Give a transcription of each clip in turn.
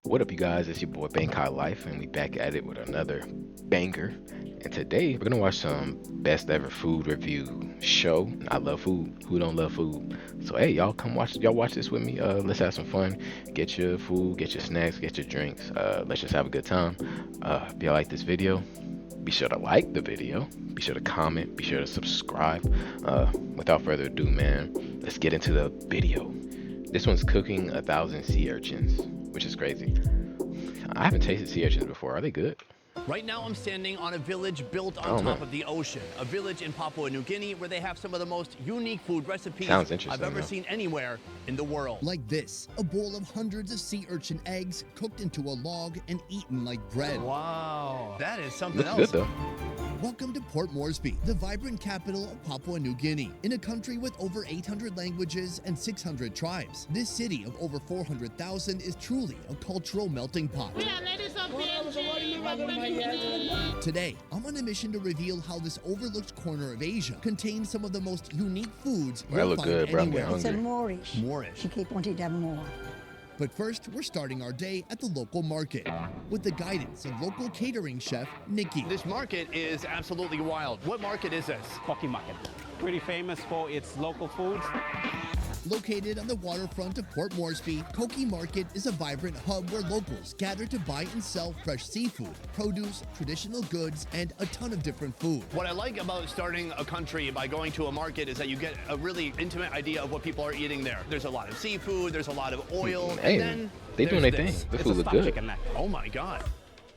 What up, you guys? It's your boy Bangkok Life, and we back at it with another banger. And today we're gonna watch some best ever food review show. I love food. Who don't love food? So hey, y'all come watch. Y'all watch this with me. Let's have some fun. Get your food, get your snacks, get your drinks. Let's just have a good time. If y'all like this video, be sure to like the video. Be sure to comment. Be sure to subscribe. Without further ado, man, let's get into the video. This one's cooking 1,000 sea urchins, which is crazy. I haven't tasted sea urchins before. Are they good? Right now, I'm standing on a village built Oh on top man, of the ocean. A village in Papua New Guinea where they have some of the most unique food recipes sounds I've interesting ever though. seen anywhere in the world. Like this, a bowl of hundreds of sea urchin eggs cooked into a log and eaten like bread. Wow, that is something Looks else. good though. Welcome to Port Moresby, the vibrant capital of Papua New Guinea. In a country with over 800 languages and 600 tribes, this city of over 400,000 is truly a cultural melting pot. Today, I'm on a mission to reveal how this overlooked corner of Asia contains some of the most unique foods Well, that you'll look find good, bro. I'm anywhere. getting It's a hungry. Moorish. Moorish. She keep wanting to have more. But first, we're starting our day at the local market with the guidance of local catering chef Nikki. This market is absolutely wild. What market is this? Koki Market. Pretty famous for its local foods. Located on the waterfront of Port Moresby, Koki Market is a vibrant hub where locals gather to buy and sell fresh seafood, produce, traditional goods, and a ton of different food. What I like about starting a country by going to a market is that you get a really intimate idea of what people are eating there. There's a lot of seafood, there's a lot of oil, Hey, and then they doing their there's thing. this. The It's food a look stuffed good. chicken neck. Oh my God.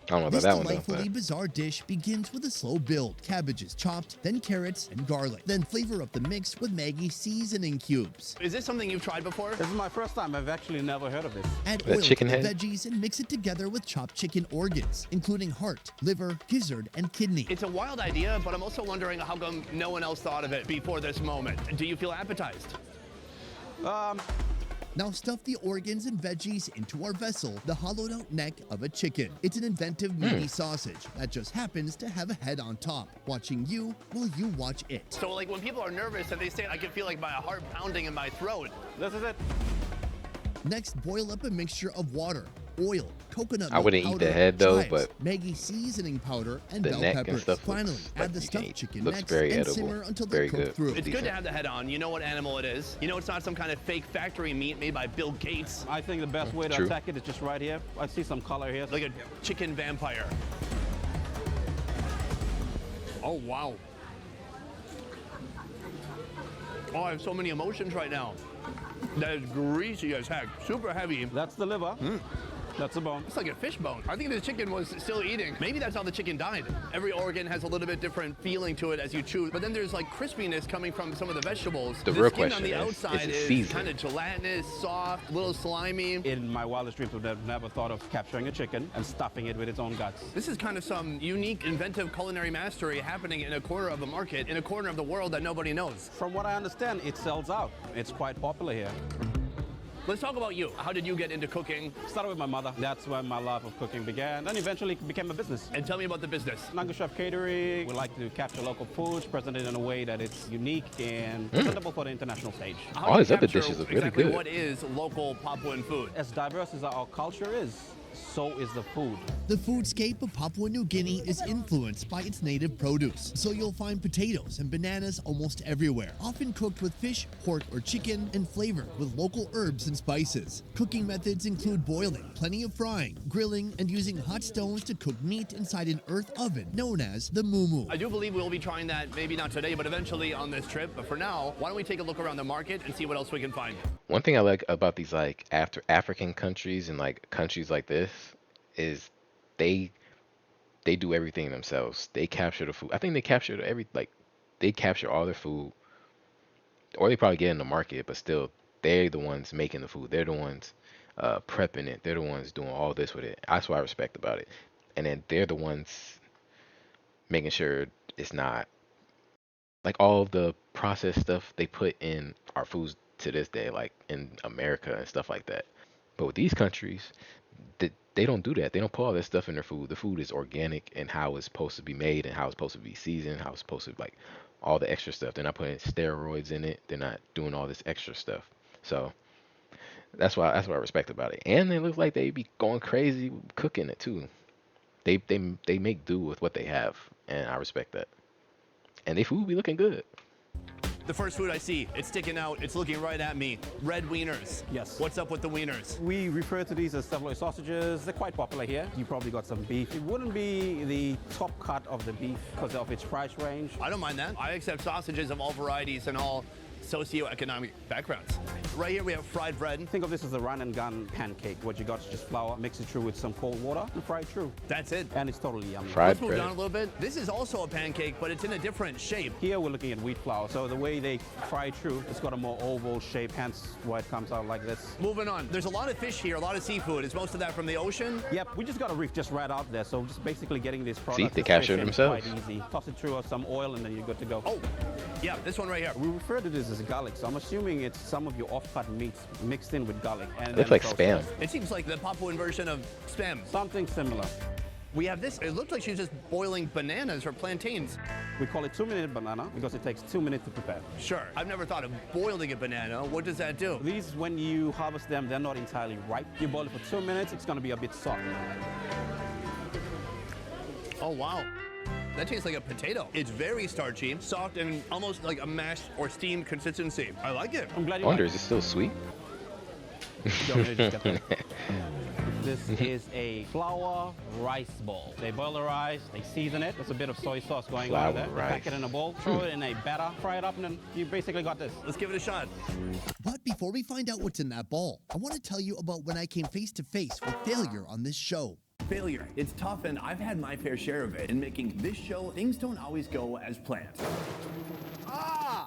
I don't know about This that one though. delightfully bizarre dish begins with a slow build. Cabbages chopped, then carrots and garlic. Then flavor up the mix with Maggi seasoning cubes. Is this something you've tried before? This is my first time. I've actually never heard of this. Add That oil chicken to the head? veggies and mix it together with chopped chicken organs, including heart, liver, gizzard, and kidney. It's a wild idea, but I'm also wondering how come no one else thought of it before this moment. Do you feel appetized? Now stuff the organs and veggies into our vessel, the hollowed out neck of a chicken. It's an inventive meaty sausage that just happens to have a head on top, watching you while you watch it. So like when people are nervous and they say I can feel like my heart pounding in my throat. This is it. Next, boil up a mixture of water, oil, coconut I milk wouldn't eat powder, the head, though, chives, but Maggi seasoning powder, and the bell neck and peppers. stuff Finally, looks like add the you can stuffed eat. chicken Looks necks very and edible. simmer until Very they cook good. through. It's good Decent. to have the head on. You know what animal it is. You know it's not some kind of fake factory meat made by Bill Gates. I think the best way to True. attack it is just right here. I see some color here. Like a chicken vampire. Oh, wow. Oh, I have so many emotions right now. That is greasy as heck. Super heavy. That's the liver. That's the bone. It's like a fish bone. I think the chicken was still eating. Maybe that's how the chicken died. Every organ has a little bit different feeling to it as you chew. But then there's like crispiness coming from some of the vegetables. The The real skin on question the is outside it is seasoned? kind of gelatinous, soft, a little slimy. In my wildest dreams, would have never thought of capturing a chicken and stuffing it with its own guts. This is kind of some unique, inventive culinary mastery happening in a corner of a market, in a corner of the world that nobody knows. From what I understand, it sells out. It's quite popular here. Let's talk about you. How did you get into cooking? Started with my mother. That's when my love of cooking began, and eventually it became a business. And tell me about the business. Nango Chef Catering, we like to capture local foods, present it in a way that it's unique and presentable for the international stage. How All do you his other capture dishes look really exactly good. what is local Papuan food? As diverse as our culture is, so is the food. The foodscape of Papua New Guinea is influenced by its native produce, so you'll find potatoes and bananas almost everywhere, often cooked with fish, pork, or chicken, and flavored with local herbs and spices. Cooking methods include boiling, plenty of frying, grilling, and using hot stones to cook meat inside an earth oven known as the mumu. I do believe we'll be trying that, maybe not today, but eventually on this trip. But for now, why don't we take a look around the market and see what else we can find? one thing I like about these like after African countries and like countries like this is they they do everything themselves. They capture the food. I think they capture they capture all their food, or they probably get in the market, but still they're the ones making the food. They're the ones prepping it. They're the ones doing all this with it. That's what I respect about it. And then they're the ones making sure it's not like all the processed stuff they put in our foods to this day, like in America and stuff like that. But with these countries, they don't do that. They don't put all this stuff in their food. The food is organic and how it's supposed to be made and how it's supposed to be seasoned, how it's supposed to like all the extra stuff. They're not putting steroids in it. They're not doing all this extra stuff. So That's what I respect about it. And they look like they be going crazy cooking it too. They make do with what they have, and I respect that. And they food be looking good. The first food I see, it's sticking out, it's looking right at me. Red wieners. Yes. What's up with the wieners? We refer to these as Savoy sausages. They're quite popular here. You probably got some beef. It wouldn't be the top cut of the beef because of its price range. I don't mind that. I accept sausages of all varieties and all socioeconomic backgrounds. Right here we have fried bread. Think of this as a run and gun pancake. What you got is just flour, mix it through with some cold water, and fry it through. That's it. And it's totally yummy. Fried Let's move bread. down a little bit. This is also a pancake, but it's in a different shape. Here we're looking at wheat flour. So the way they fry it through, it's got a more oval shape, hence why it comes out like this. Moving on. There's a lot of fish here, a lot of seafood. Is most of that from the ocean? Yep, we just got a reef just right out there. So just basically getting this product. they as captured fish in themselves. Quite easy. Toss it through some oil and then you're good to go. Oh, yeah, this one right here. We refer to this as garlic, so I'm assuming it's some of your off-cut meats mixed in with garlic. And Looks then like spam. processed. It seems like the Papuan version of spam. Something similar. We have this. It looked like she was just boiling bananas or plantains. We call it 2-minute banana because it takes 2 minutes to prepare. Sure. I've never thought of boiling a banana. What does that do? These, when you harvest them, they're not entirely ripe. You boil it for 2 minutes, it's going to be a bit soft. Oh, wow. That tastes like a potato. It's very starchy, soft, and almost like a mashed or steamed consistency. I like it. I'm glad I you wonder, like is it still sweet? it. You want me to just get that? This is a flour rice bowl. They boil the rice, they season it. There's a bit of soy sauce going on there. Flour They pack rice. it in a bowl, throw it in a batter, fry it up, and then you basically got this. Let's give it a shot. But before we find out what's in that ball, I want to tell you about when I came face to face with failure on this show. Failure. It's tough, and I've had my fair share of it. In making this show, things don't always go as planned.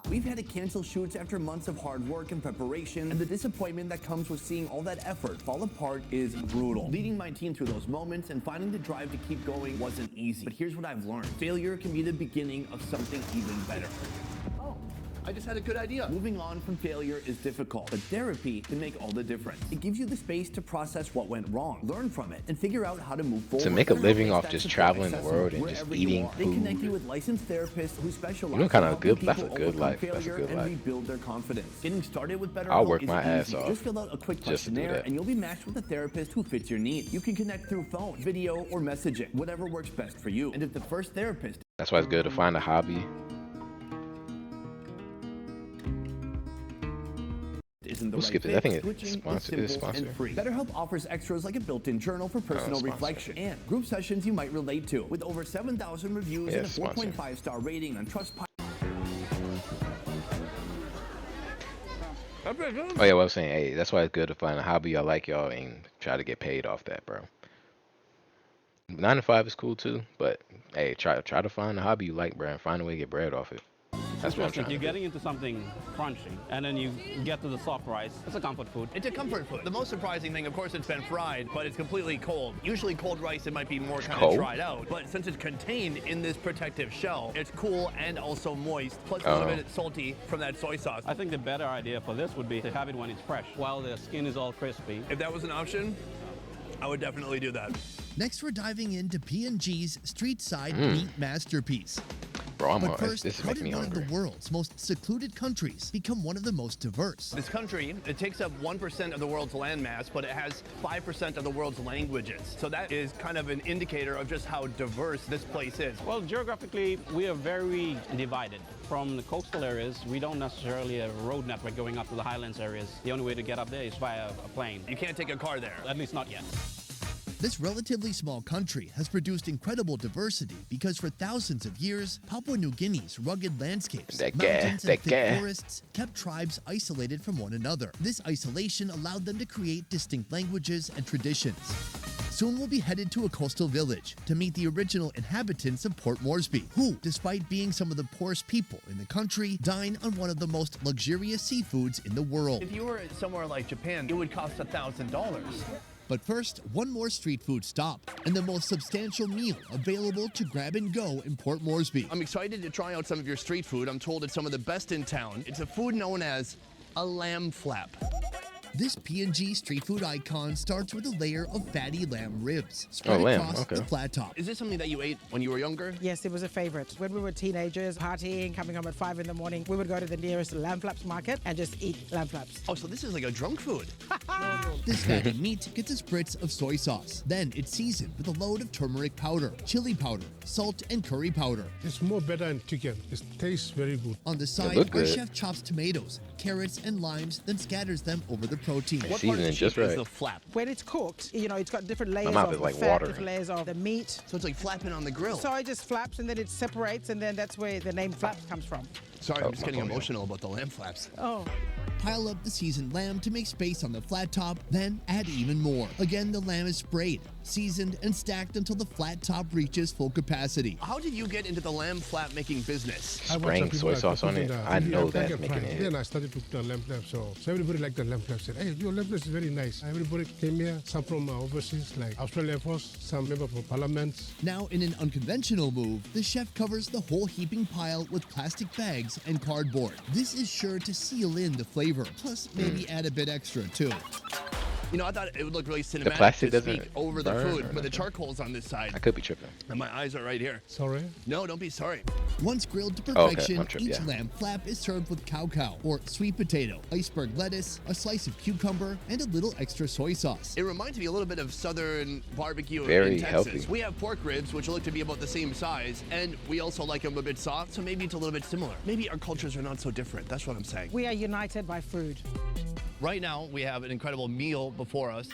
We've had to cancel shoots after months of hard work and preparation, and the disappointment that comes with seeing all that effort fall apart is brutal. Leading my team through those moments and finding the drive to keep going wasn't easy. But here's what I've learned. Failure can be the beginning of something even better. Oh, I just had a good idea. Moving on from failure is difficult, but therapy can make all the difference. It gives you the space to process what went wrong, learn from it, and figure out how to move forward. To make a living BetterHelp off makes just that traveling the support world and accessible just wherever you eating are. They connect food. you with licensed therapists who specialize You know, kinda in helping good- that's a people good overcome life. That's a failure good and life. rebuild their confidence. Getting started with BetterHelp I'll work is my ass easy. off Just fill out a quick just to do questionnaire that. and you'll be matched with a therapist who fits your needs. You can connect through phone, video, or messaging, whatever works best for you. And if the first therapist That's why it's good to find a hobby. isn't the We'll right skip it. fit, I think it's switching is sponsored- it is simple and sponsored. free. BetterHelp offers extras like a built-in journal for personal sponsored. reflection and group sessions you might relate to. With over 7,000 reviews Yeah, and a sponsored. 4.5-star rating on Trustpilot. Oh yeah, what I was saying, hey, that's why it's good to find a hobby y'all like, y'all, and try to get paid off that, bro. 9 to 5 is cool too, but hey, try to find a hobby you like, bro, and find a way to get bread off it. That's what I'm trying You're to do. getting into something crunchy, and then you get to the soft rice. It's a comfort food. It's a comfort food. The most surprising thing, of course, it's been fried, but it's completely cold. Usually cold rice, it might be more kind of cold? dried out. But since it's contained in this protective shell, it's cool and also moist, plus a little bit salty from that soy sauce. I think the better idea for this would be to have it when it's fresh, while the skin is all crispy. If that was an option, I would definitely do that. Next, we're diving into P&G's Street Side Meat Masterpiece. Bro, But first, this is how making did me one of hungry. the world's most secluded countries become one of the most diverse? This country, it takes up 1% of the world's landmass, but it has 5% of the world's languages. So that is kind of an indicator of just how diverse this place is. Well, geographically, we are very divided. From the coastal areas, we don't necessarily have a road network going up to the highlands areas. The only way to get up there is via a plane. You can't take a car there. At least not yet. This relatively small country has produced incredible diversity because for thousands of years, Papua New Guinea's rugged landscapes, That guy, mountains, and that thick guy. forests kept tribes isolated from one another. This isolation allowed them to create distinct languages and traditions. Soon we'll be headed to a coastal village to meet the original inhabitants of Port Moresby, who, despite being some of the poorest people in the country, dine on one of the most luxurious seafoods in the world. If you were somewhere like Japan, it would cost $1,000. But first, one more street food stop and the most substantial meal available to grab and go in Port Moresby. I'm excited to try out some of your street food. I'm told it's some of the best in town. It's a food known as a lamb flap. This P&G street food icon starts with a layer of fatty lamb ribs spread lamb, across okay. the flat top. Is this something that you ate when you were younger? Yes, it was a favorite. When we were teenagers, partying, coming home at 5 in the morning, we would go to the nearest lamb flaps market and just eat lamb flaps. Oh, so this is like a drunk food. This fatty meat gets a spritz of soy sauce. Then it's seasoned with a load of turmeric powder, chili powder, salt, and curry powder. It's more better than chicken. It tastes very good. On the side, look our good. chef chops tomatoes, carrots, and limes, then scatters them over the protein. What part of Seasoning the just sheep is right. the flap? When it's cooked, you know, it's got different layers mouth of is the like fat, watering. different layers of the meat. So it's like flapping on the grill. So it just flaps and then it separates, and then that's where the name flaps comes from. Sorry, Oh, I'm just my getting fault, yeah. emotional about the lamb flaps. Oh. Pile up the seasoned lamb to make space on the flat top, then add even more. Again, the lamb is sprayed, seasoned, and stacked until the flat top reaches full capacity. How did you get into the lamb flap making business? I watched Spraying some people soy like sauce on cooking it, the- I know like that's a making fry. it. Then I started to cook the lamb flap. So everybody liked the lamb flap. Said, hey, your lamb flap is very nice. Everybody came here, some from overseas, like Australia Force, some member from parliament. Now, in an unconventional move, the chef covers the whole heaping pile with plastic bags and cardboard. This is sure to seal in the flavor, plus maybe add a bit extra too. You know, I thought it would look really cinematic plastic to doesn't speak over the burn food, or but the nothing? charcoal's on this side, I could be tripping. and my eyes are right here. Sorry. No, don't be sorry. Once grilled to Oh, okay, perfection, one trip, each yeah. lamb flap is served with cow or sweet potato, iceberg lettuce, a slice of cucumber, and a little extra soy sauce. It reminds me a little bit of southern barbecue Very in Texas. healthy. We have pork ribs, which look to be about the same size, and we also like them a bit soft, so maybe it's a little bit similar. Maybe our cultures are not so different. That's what I'm saying. We are united by food. Right now, we have an incredible meal before us.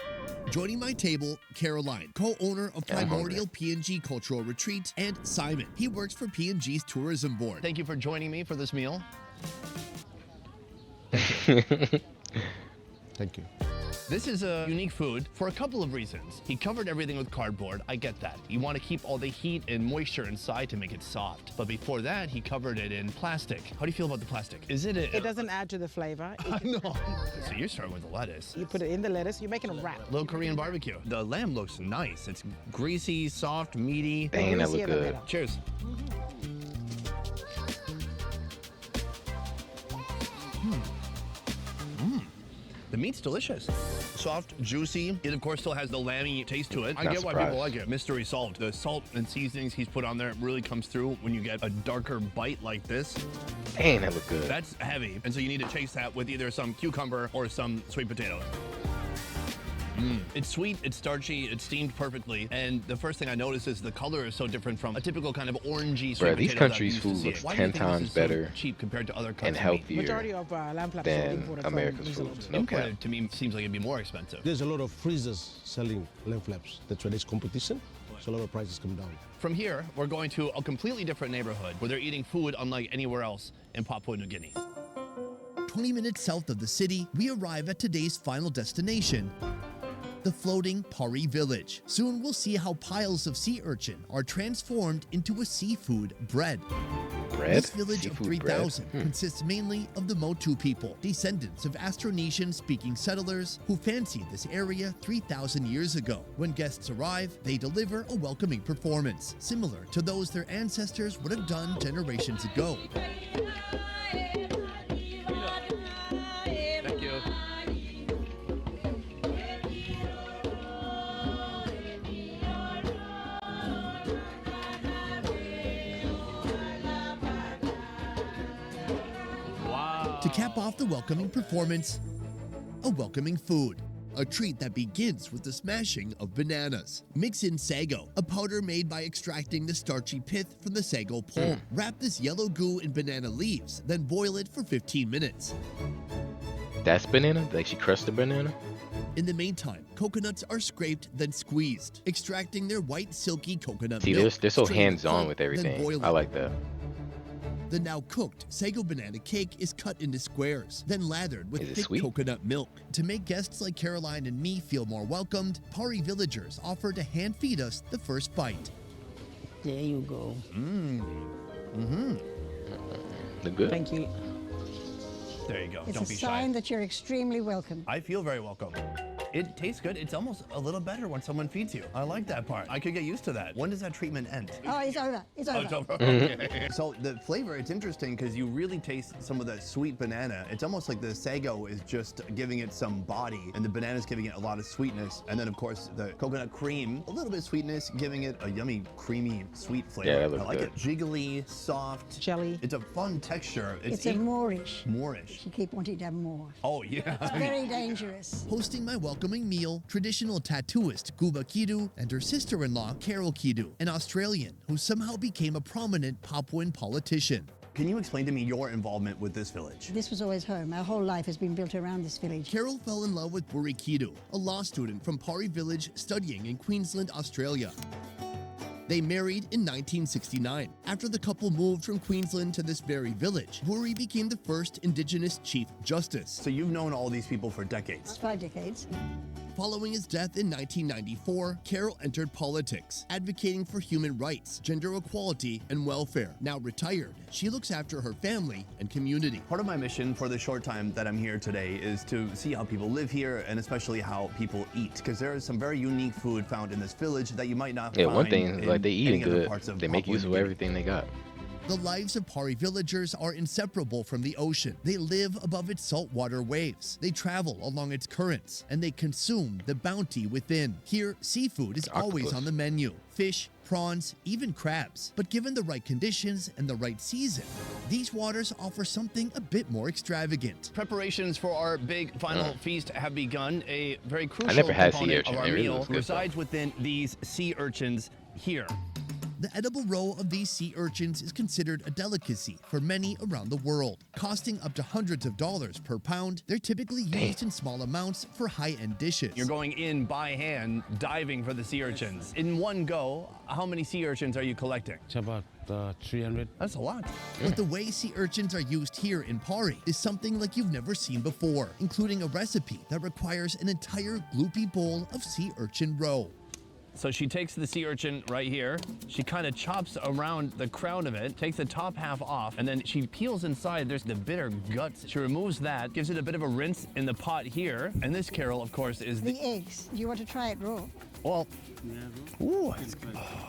Joining my table, Caroline, co-owner of Yeah, I'm Primordial P&G Cultural Retreat, and Simon. He works for P&G's tourism board. Thank you for joining me for this meal. Thank you. This is a unique food for a couple of reasons. He covered everything with cardboard. I get that. You want to keep all the heat and moisture inside to make it soft. But before that, he covered it in plastic. How do you feel about the plastic? Is it a... It doesn't add to the flavor. I know. So you're starting with the lettuce. You put it in the lettuce, you're making a wrap. Little Korean barbecue. The lamb looks nice. It's greasy, soft, meaty. Dang, that Greasier look the good. better. Cheers. The meat's delicious. Soft, juicy. It, of course, still has the lamby taste to it. I Not get why people surprised. like it. Mystery solved. The salt and seasonings he's put on there really comes through when you get a darker bite like this. Dang, that look good. That's heavy. And so you need to chase that with either some cucumber or some sweet potato. It's sweet, it's starchy, it's steamed perfectly, and the first thing I notice is the color is so different from a typical kind of orangey sweet Bruh, these potato that I'm countries' used to food seeing. looks Why do you 10 think this times is so better cheap compared to other cuts and of meat? healthier Majority of lamb flaps are than imported from America's New food. Zealand. No cap. Imported to me seems like it'd be more expensive. There's a lot of freezers selling lamb flaps. That's why there's competition, so a lot of prices come down. From here, we're going to a completely different neighborhood where they're eating food unlike anywhere else in Papua New Guinea. 20 minutes south of the city, we arrive at today's final destination, the floating Pari Village. Soon we'll see how piles of sea urchin are transformed into a seafood bread. Bread? This village of Seafood bread? 3,000 consists mainly of the Motu people, descendants of Austronesian-speaking settlers who fancied this area 3,000 years ago. When guests arrive, they deliver a welcoming performance, similar to those their ancestors would have done generations ago. Thank you. Wow. To cap off the welcoming performance, a welcoming food. A treat that begins with the smashing of bananas. Mix in sago, a powder made by extracting the starchy pith from the sago pulp. Wrap this yellow goo in banana leaves, then boil it for 15 minutes. That's banana? Like she crushed the banana? In the meantime, coconuts are scraped, then squeezed, extracting their white, silky coconut See, milk. they're so Strain the hands-on pulp, with then everything. boil I it. like that. The now cooked sago banana cake is cut into squares, then lathered with Is it thick sweet? coconut milk. To make guests like Caroline and me feel more welcomed, Pari villagers offer to hand feed us the first bite. There you go. Look good. Thank you. There you go. It's Don't a be sign shy. that you're extremely welcome. I feel very welcome. It tastes good. It's almost a little better when someone feeds you. I like that part. I could get used to that. When does that treatment end? Oh, it's over. It's over. It's over. Okay. So the flavor, it's interesting because you really taste some of that sweet banana. It's almost like the sago is just giving it some body and the banana's giving it a lot of sweetness. And then of course the coconut cream, a little bit of sweetness, giving it a yummy, creamy, sweet flavor. Yeah, that looks I like good. it. Jiggly, soft. Jelly. It's a fun texture. It's a Moorish. Moorish. You keep wanting to have more. Oh yeah. It's very dangerous. Hosting my welcoming meal, traditional tattooist Guba Kidu and her sister-in-law Carol Kidu, an Australian who somehow became a prominent Papuan politician. Can you explain to me your involvement with this village? This was always home. Our whole life has been built around this village. Carol fell in love with Buri Kidu, a law student from Pari Village studying in Queensland, Australia. They married in 1969. After the couple moved from Queensland to this very village, Buri became the first Indigenous Chief Justice. So you've known all these people for decades. 5 decades. Following his death in 1994, Carol entered politics, advocating for human rights, gender equality, and welfare. Now retired, she looks after her family and community. Part of my mission for the short time that I'm here today is to see how people live here and especially how people eat, because there is some very unique food found in this village that you might not Yeah, find one thing is in like they eat any other good. parts of They make Papua use New of Guinea. everything they got. The lives of Pari villagers are inseparable from the ocean. They live above its saltwater waves. They travel along its currents, and they consume the bounty within. Here, seafood is always Octopus. on the menu. Fish, prawns, even crabs. But given the right conditions and the right season, these waters offer something a bit more extravagant. Preparations for our big final feast have begun. A very crucial never had sea component urchin. of our It really meal looks good, though. resides within these sea urchins here. The edible roe of these sea urchins is considered a delicacy for many around the world. Costing up to hundreds of dollars per pound, they're typically used in small amounts for high-end dishes. You're going in by hand, diving for the sea urchins. In one go, how many sea urchins are you collecting? It's about 300. That's a lot. But the way sea urchins are used here in Pari is something like you've never seen before, including a recipe that requires an entire gloopy bowl of sea urchin roe. So she takes the sea urchin right here. She kind of chops around the crown of it, takes the top half off, and then she peels inside. There's the bitter guts. She removes that, gives it a bit of a rinse in the pot here. And this, Carol, of course, is The eggs. Do you want to try it raw? well, ooh,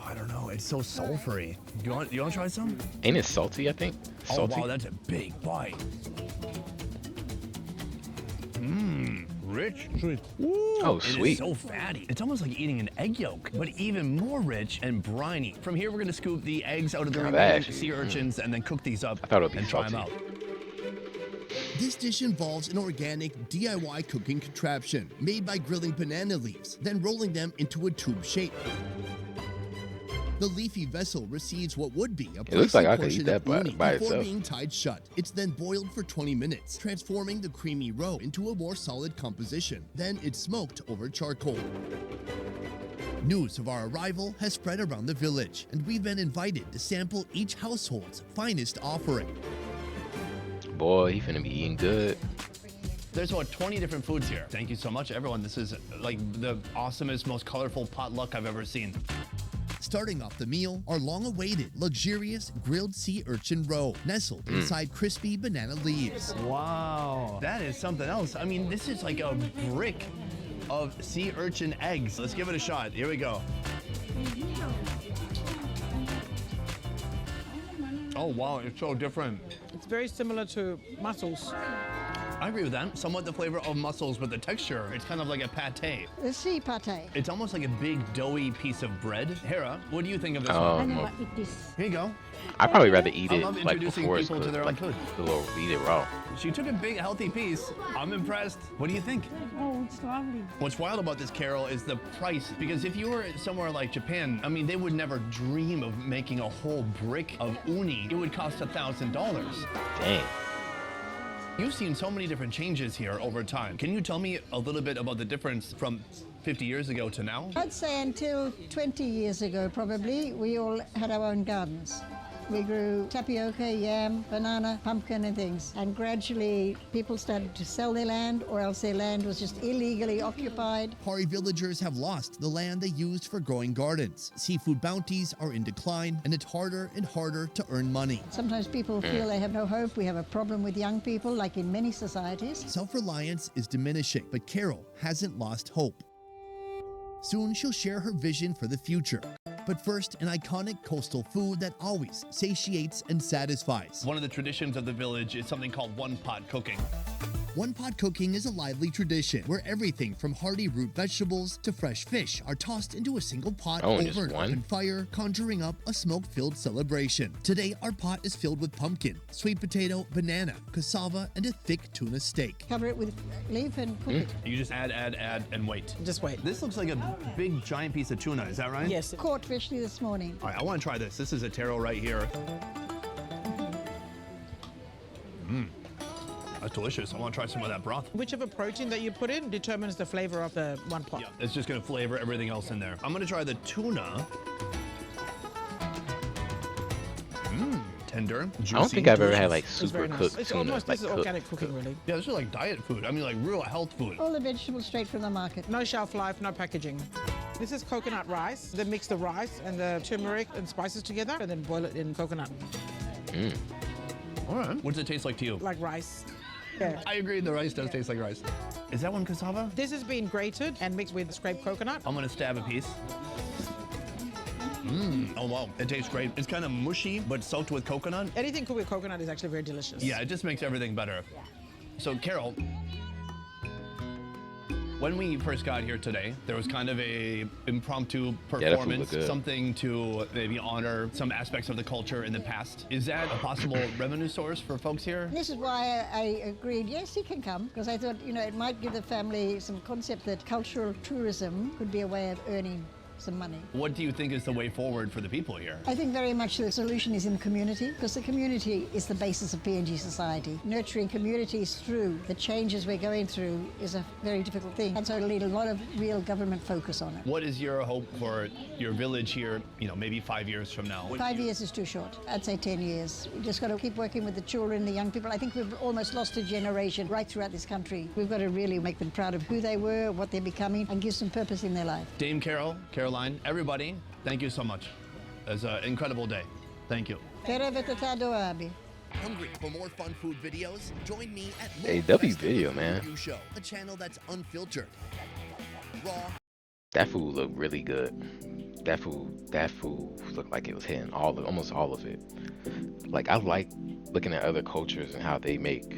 I don't know. It's so sulfury. You want to try some? Ain't it salty, I think? Salty? Oh, wow, that's a big bite. Rich. Sweet. Oh, It is sweet. so fatty. It's almost like eating an egg yolk, but even more rich and briny. From here, we're gonna scoop the eggs out of the Now that remaining actually- sea urchins and then cook these up I thought it would be and try them out. salty. This dish involves an organic DIY cooking contraption made by grilling banana leaves, then rolling them into a tube shape. The leafy vessel receives what would be a looks like pricey I could portion eat that of by uni by before itself. being tied shut. It's then boiled for 20 minutes, transforming the creamy roe into a more solid composition. Then it's smoked over charcoal. News of our arrival has spread around the village, and we've been invited to sample each household's finest offering. Boy, he finna be eating good. There's about 20 different foods here. Thank you so much, everyone. This is like the awesomest, most colorful potluck I've ever seen. Starting off the meal, our long-awaited, luxurious grilled sea urchin roe, nestled inside crispy banana leaves. Wow. That is something else. I mean, this is like a brick of sea urchin eggs. Let's give it a shot. Here we go. Oh, wow. It's so different. It's very similar to mussels. I agree with that. Somewhat the flavor of mussels, but the texture, it's kind of like a pate. The sea pate. It's almost like a big doughy piece of bread. Hera, what do you think of this Oh. one? I know what eat this. Here you go. I'd probably rather eat I it love like introducing before it's people to cooked, their own like food. the little eat it raw. She took a big, healthy piece. I'm impressed. What do you think? Oh, it's lovely. What's wild about this, Carol, is the price. Because if you were somewhere like Japan, I mean, they would never dream of making a whole brick of uni. It would cost $1,000. Dang. You've seen so many different changes here over time. Can you tell me a little bit about the difference from 50 years ago to now? I'd say until 20 years ago, probably, we all had our own gardens. We grew tapioca, yam, banana, pumpkin and things. And gradually people started to sell their land, or else their land was just illegally occupied. Pari villagers have lost the land they used for growing gardens. Seafood bounties are in decline, and it's harder and harder to earn money. Sometimes people feel they have no hope. We have a problem with young people, like in many societies. Self-reliance is diminishing, but Carol hasn't lost hope. Soon she'll share her vision for the future. But first, an iconic coastal food that always satiates and satisfies. One of the traditions of the village is something called one-pot cooking. One-pot cooking is a lively tradition where everything from hearty root vegetables to fresh fish are tossed into a single pot Oh, over just an one? open fire, conjuring up a smoke-filled celebration. Today, our pot is filled with pumpkin, sweet potato, banana, cassava, and a thick tuna steak. Cover it with leaf and cook it. You just add, and wait. Just wait. This looks like a big giant piece of tuna, is that right? Yes. Caught freshly this morning. All right, I want to try this. This is a taro right here. That's delicious. I want to try some of that broth. Whichever protein that you put in determines the flavor of the one pot. Yeah, it's just gonna flavor everything else in there. I'm gonna try the tuna. Tender, juicy. I don't think I've ever had delicious. like It's super very nice. cooked It's tuna. almost, like this is cooked. organic cooking, really. Yeah, this is like diet food. I mean, like real health food. All the vegetables straight from the market. No shelf life, no packaging. This is coconut rice. They mix the rice and the turmeric and spices together and then boil it in coconut, All right. What does it taste like to you? like rice. Yeah. I agree. The rice does taste like rice. Is that one cassava? This has been grated and mixed with scraped coconut. I'm gonna stab a piece. Oh wow, it tastes great. It's kind of mushy, but soaked with coconut. Anything cooked with coconut is actually very delicious. Yeah, it just makes everything better. So Carol, when we first got here today, there was kind of a impromptu that food performance, looked good. something to maybe honor some aspects of the culture in the past. Is that a possible revenue source for folks here? This is why I agreed, yes, he can come, because I thought, you know, it might give the family some concept that cultural tourism could be a way of earning some money. What do you think is the way forward for the people here? I think very much the solution is in the community, because the community is the basis of PNG society. Nurturing communities through the changes we're going through is a very difficult thing, and so it'll need a lot of real government focus on it. What is your hope for your village here, you know, maybe 5 years from now? 5 years is too short. I'd say 10 years. We just got to keep working with the children, the young people. I think we've almost lost a generation right throughout this country. We've got to really make them proud of who they were, what they're becoming, and give some purpose in their life. Dame Carol, Caroline, everybody, thank you so much. It's an incredible day. Thank you. Hungry for more fun food videos? Join me at AW Video, man. Review Show, a channel that's unfiltered, raw, That food looked really good. That food looked like it was hitting almost all of it. Like I like looking at other cultures and how they make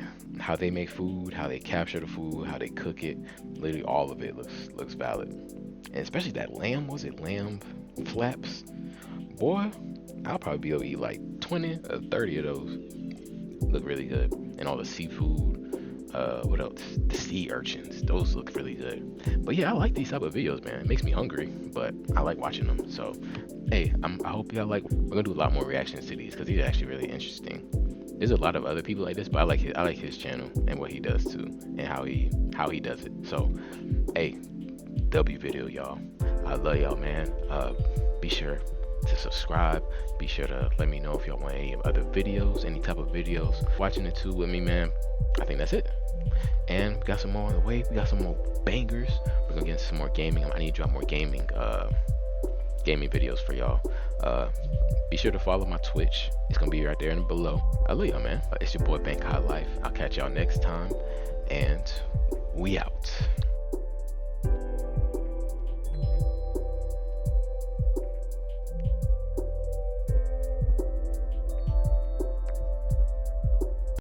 food, how they capture the food, how they cook it. Literally all of it looks valid. And especially that lamb, was it lamb flaps? Boy, I'll probably be able to eat like 20 or 30 of those. Look really good. And all the seafood, what else? The sea urchins, those look really good. But yeah, I like these type of videos, man. It makes me hungry, but I like watching them. So, hey, I hope y'all like. We're gonna do a lot more reactions to these because these are actually really interesting. There's a lot of other people like this, but I like his channel and what he does too, and how he does it. So, hey, W Video, y'all. I love y'all, man. Be sure to subscribe. Be sure to let me know if y'all want any other videos, any type of videos. Watching it too with me, man. I think that's it. And we got some more on the way. We got some more bangers. We're gonna get into some more gaming. I need to drop more gaming videos for y'all. Be sure to follow my Twitch. It's gonna be right there and below. I love y'all, man. It's your boy Bank High Life. I'll catch y'all next time, and we out.